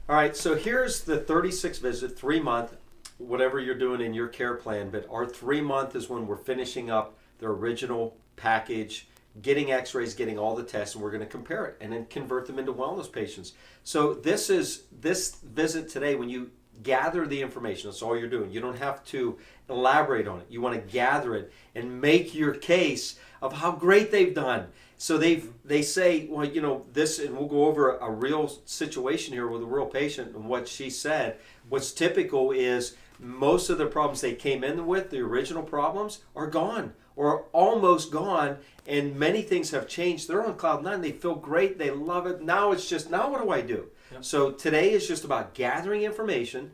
All right, so here's the 36 visit, 3 month, whatever you're doing in your care plan, but our 3 month is when we're finishing up the original package, getting x-rays, getting all the tests, and we're going to compare it and then convert them into wellness patients. So this visit today, when you gather the information, that's all you're doing. You don't have to elaborate on it. You want to gather it and make your case of how great they've done. So they say, well, this, and we'll go over a real situation here with a real patient and what she said. What's typical is most of the problems they came in with, the original problems, are gone or almost gone, and many things have changed. They're on cloud nine. They feel great. They love it. Now it's just, now what do I do? Yep. So today is just about gathering information,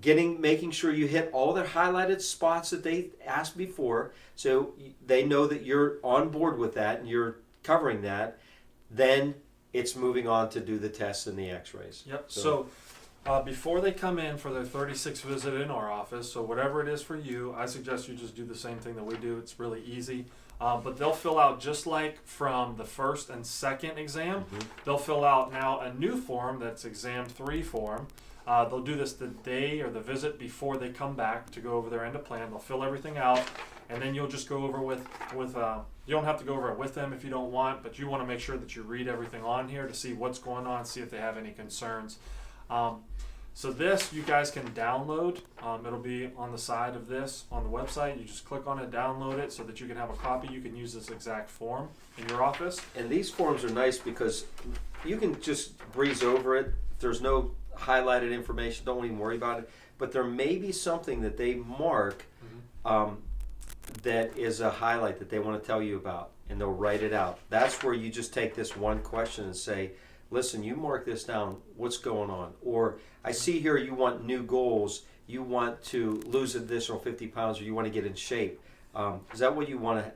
making sure you hit all their highlighted spots that they asked before, so they know that you're on board with that and you're covering that. Then it's moving on to do the tests and the x-rays. Yep. So before they come in for their 36th visit in our office, so whatever it is for you, I suggest you just do the same thing that we do. It's really easy. But they'll fill out, just like from the first and second exam, they'll fill out now a new form that's exam 3 form. They'll do this the day or the visit before they come back to go over their end of plan. They'll fill everything out, and then you'll just go over with you don't have to go over it with them if you don't want, but you want to make sure that you read everything on here to see what's going on, see if they have any concerns. So this you guys can download. It'll be on the side of this on the website. You just click on it, download it, so that you can have a copy. You can use this exact form in your office. And these forms are nice because you can just breeze over it. If there's no highlighted information, don't even worry about it. But there may be something that they mark that is a highlight that they want to tell you about, and they'll write it out. That's where you just take this one question and say, listen, you mark this down, what's going on? Or I see here you want new goals, you want to lose an additional 50 pounds, or you want to get in shape. Is that what you want to,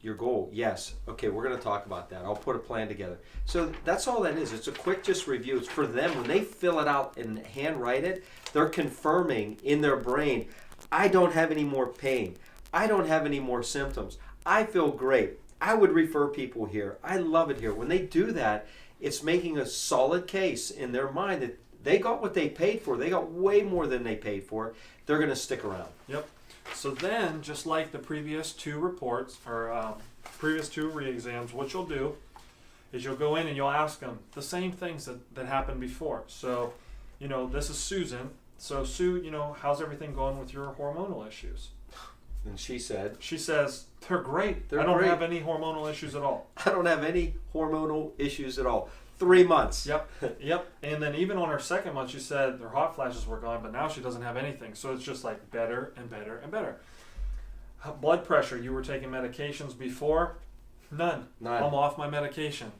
your goal? Yes. Okay, we're going to talk about that. I'll put a plan together. So that's all that is. It's a quick just review. It's for them. When they fill it out and handwrite it, they're confirming in their brain, I don't have any more pain. I don't have any more symptoms. I feel great. I would refer people here. I love it here. When they do that, it's making a solid case in their mind that they got what they paid for. They got way more than they paid for. They're going to stick around. Yep. So then, just like the previous 2 reports, or previous 2 re-exams, what you'll do is you'll go in and you'll ask them the same things that happened before. So, this is Susan. So, Sue, how's everything going with your hormonal issues? And she says, they're great. I don't have any hormonal issues at all. I don't have any hormonal issues at all. 3 months. Yep. And then even on her second month, she said her hot flashes were gone, but now she doesn't have anything. So it's just like better and better and better. Blood pressure, you were taking medications before? None. I'm off my medication.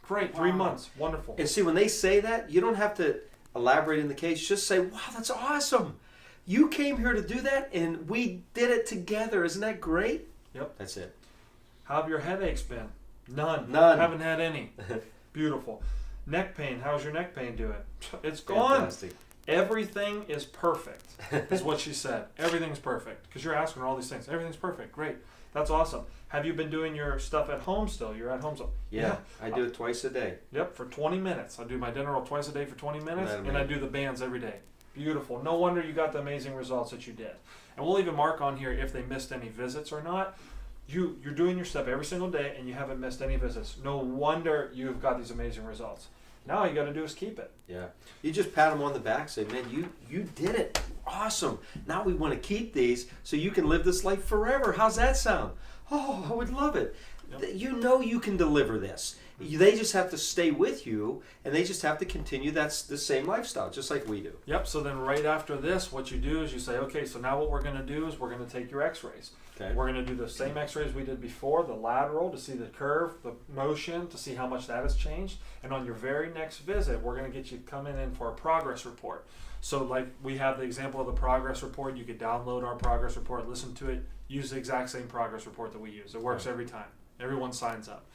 Great, 3 months. Wonderful. And see, when they say that, you don't have to elaborate in the case. Just say, wow, that's awesome. You came here to do that, and we did it together. Isn't that great? Yep. That's it. How have your headaches been? None. Haven't had any. Beautiful. Neck pain. How's your neck pain doing? It's gone. Fantastic. Everything is perfect, is what she said. Everything's perfect. Because you're asking her all these things. Everything's perfect. Great. That's awesome. Have you been doing your stuff at home still? You're at home still? Yeah. I do it twice a day. Yep, for 20 minutes. I do my dinner roll twice a day for 20 minutes, and I do the bands every day. Beautiful. No wonder you got the amazing results that you did. And we'll even mark on here if they missed any visits or not. You're doing your stuff every single day, and you haven't missed any visits. No wonder you've got these amazing results. Now all you got to do is keep it. Yeah. You just pat them on the back, say, man, you did it. Awesome. Now we want to keep these so you can live this life forever. How's that sound? Oh, I would love it. Yep. You can deliver this. They just have to stay with you, and they just have to continue the same lifestyle, just like we do. Yep. So then right after this, what you do is you say, okay, so now what we're going to do is we're going to take your x-rays. Okay. We're going to do the same x-rays we did before, the lateral, to see the curve, the motion, to see how much that has changed. And on your very next visit, we're going to get you coming in for a progress report. So like we have the example of the progress report. You could download our progress report, listen to it, use the exact same progress report that we use. It works every time. Everyone signs up.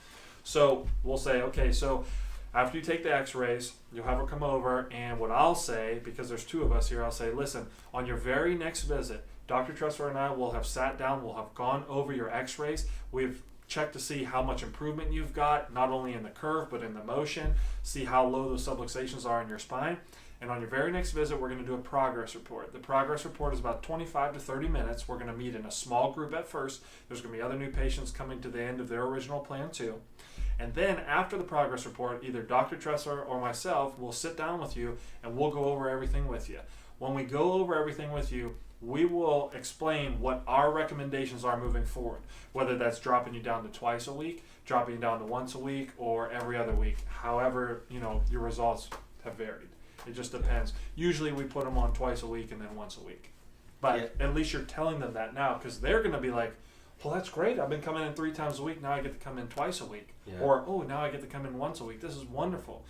So we'll say, okay, so after you take the x-rays, you'll have her come over, and what I'll say, because there's 2 of us here, I'll say, listen, on your very next visit, Dr. Tressler and I will have sat down, we'll have gone over your x-rays, we've check to see how much improvement you've got, not only in the curve, but in the motion, see how low those subluxations are in your spine. And on your very next visit, we're going to do a progress report. The progress report is about 25 to 30 minutes. We're going to meet in a small group at first. There's going to be other new patients coming to the end of their original plan too. And then after the progress report, either Dr. Tressler or myself will sit down with you and we'll go over everything with you. When we go over everything with you, we will explain what our recommendations are moving forward, whether that's dropping you down to twice a week, dropping you down to once a week, or every other week. However, your results have varied. It just depends. Usually we put them on twice a week and then once a week. But at least you're telling them that now, because they're going to be like, well, that's great. I've been coming in 3 times a week. Now I get to come in twice a week. Yeah. Or, oh, now I get to come in once a week. This is wonderful.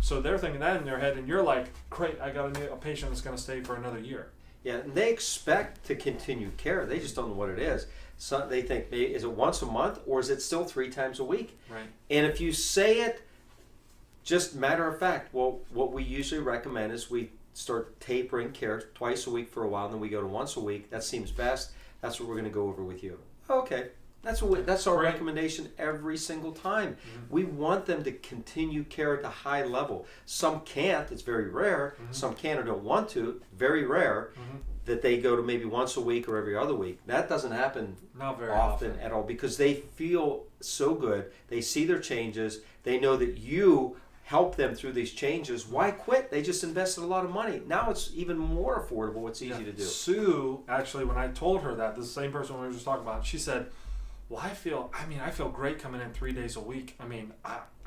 So they're thinking that in their head, and you're like, great, I got a patient that's going to stay for another year. Yeah, and they expect to continue care. They just don't know what it is. So they think, is it once a month or is it still 3 times a week? Right. And if you say it, just matter of fact, well, what we usually recommend is we start tapering care twice a week for a while, and then we go to once a week. That seems best. That's what we're going to go over with you. Okay. That's our Right. recommendation every single time. Mm-hmm. We want them to continue care at a high level. Some can't. It's very rare. Mm-hmm. Some can or don't want to. Very rare Mm-hmm. that they go to maybe once a week or every other week. That doesn't happen Not very often at all because they feel so good. They see their changes. They know that you help them through these changes. Why quit? They just invested a lot of money. Now it's even more affordable. It's easy to do. Sue, actually, when I told her that, the same person we were just talking about, she said, well, I feel great coming in 3 days a week.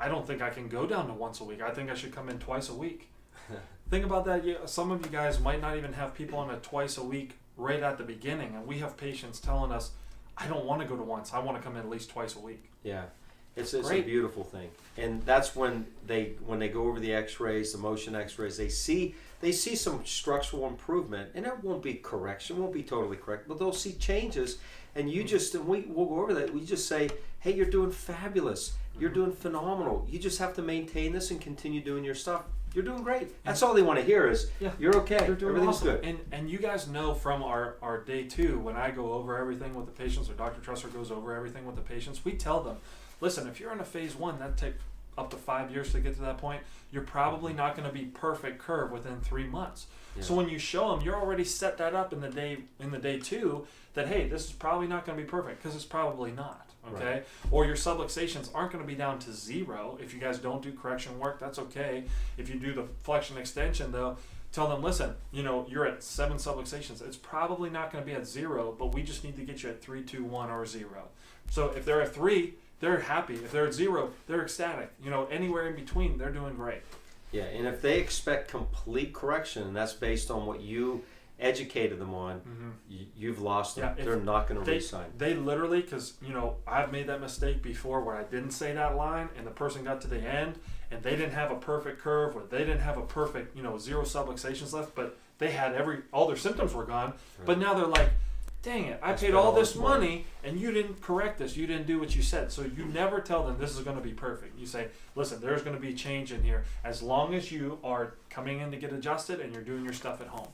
I don't think I can go down to once a week. I think I should come in twice a week. Think about that. Some of you guys might not even have people on a twice a week right at the beginning. And we have patients telling us, I don't want to go to once. I want to come in at least twice a week. Yeah. It's a Great. beautiful thing. And that's when they go over the x-rays, the motion x-rays, they see some structural improvement. And it won't be correction, won't be totally correct, but they'll see changes. And we'll go over that. We just say, hey, you're doing fabulous. You're doing phenomenal. You just have to maintain this and continue doing your stuff. You're doing great. That's all they want to hear is, you're okay. You're doing Everything's awesome. good. And you guys know from our day 2, when I go over everything with the patients, or Dr. Tressler goes over everything with the patients, we tell them, listen, if you're in a phase 1, that take up to 5 years to get to that point, you're probably not going to be perfect curve within 3 months. Yeah. So when you show them, you're already set that up in the day 2 that, hey, this is probably not going to be perfect, because it's probably not. Okay, Right. or your subluxations aren't going to be down to 0 if you guys don't do correction work. That's okay. If you do the flexion extension, though, tell them, listen, you're at 7 subluxations. It's probably not going to be at 0, but we just need to get you at 3, 2, 1, or 0. So if they're at 3, they're happy. If they're at 0, they're ecstatic. Anywhere in between, they're doing great. Yeah, and if they expect complete correction, and that's based on what you educated them on, you've lost them. Yeah, They're not going to re-sign. They literally, because I've made that mistake before where I didn't say that line, and the person got to the end, and they didn't have a perfect curve, or they didn't have a perfect 0 subluxations left, but they had all their symptoms were gone. Right. But now they're like, dang it, I paid spent all this money, and you didn't correct this. You didn't do what you said. So you never tell them this is going to be perfect. You say, listen, there's going to be change in here as long as you are coming in to get adjusted and you're doing your stuff at home.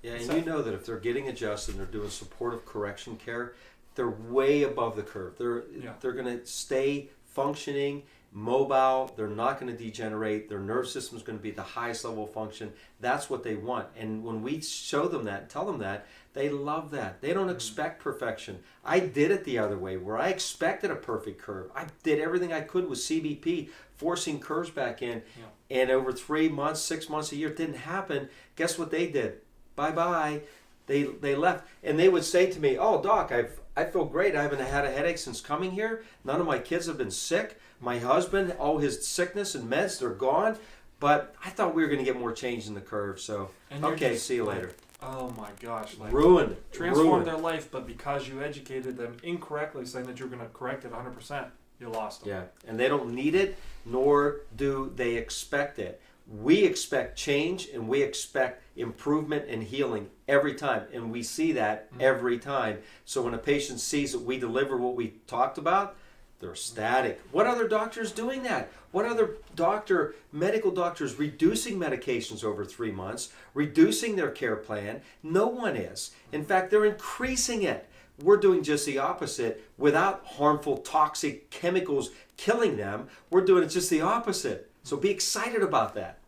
Yeah, and you know that if they're getting adjusted and they're doing supportive correction care, they're way above the curve. They're going to stay functioning, mobile. They're not going to degenerate. Their nerve system is going to be at the highest level of function. That's what they want. And when we show them that, tell them that, they love that. They don't expect perfection. I did it the other way, where I expected a perfect curve. I did everything I could with CBP, forcing curves back in. Yeah. And over 3 months, 6 months, a year, it didn't happen. Guess what they did? Bye-bye. They left. And they would say to me, oh, Doc, I feel great. I haven't had a headache since coming here. None of my kids have been sick. My husband, all his sickness and meds, they're gone. But I thought we were going to get more change in the curve. So, And you're okay, just see you like, later. Oh my gosh. Ruined. Transformed Ruined. their life, but because you educated them incorrectly, saying that you're going to correct it 100%, you lost them. Yeah, and they don't need it, nor do they expect it. We expect change, and we expect improvement and healing every time, and we see that every time. So when a patient sees that we deliver what we talked about, they're ecstatic. What other doctor is doing that? What other medical doctors reducing medications over 3 months, reducing their care plan? No one is. In fact, they're increasing it. We're doing just the opposite without harmful, toxic chemicals killing them. We're doing it just the opposite. So be excited about that.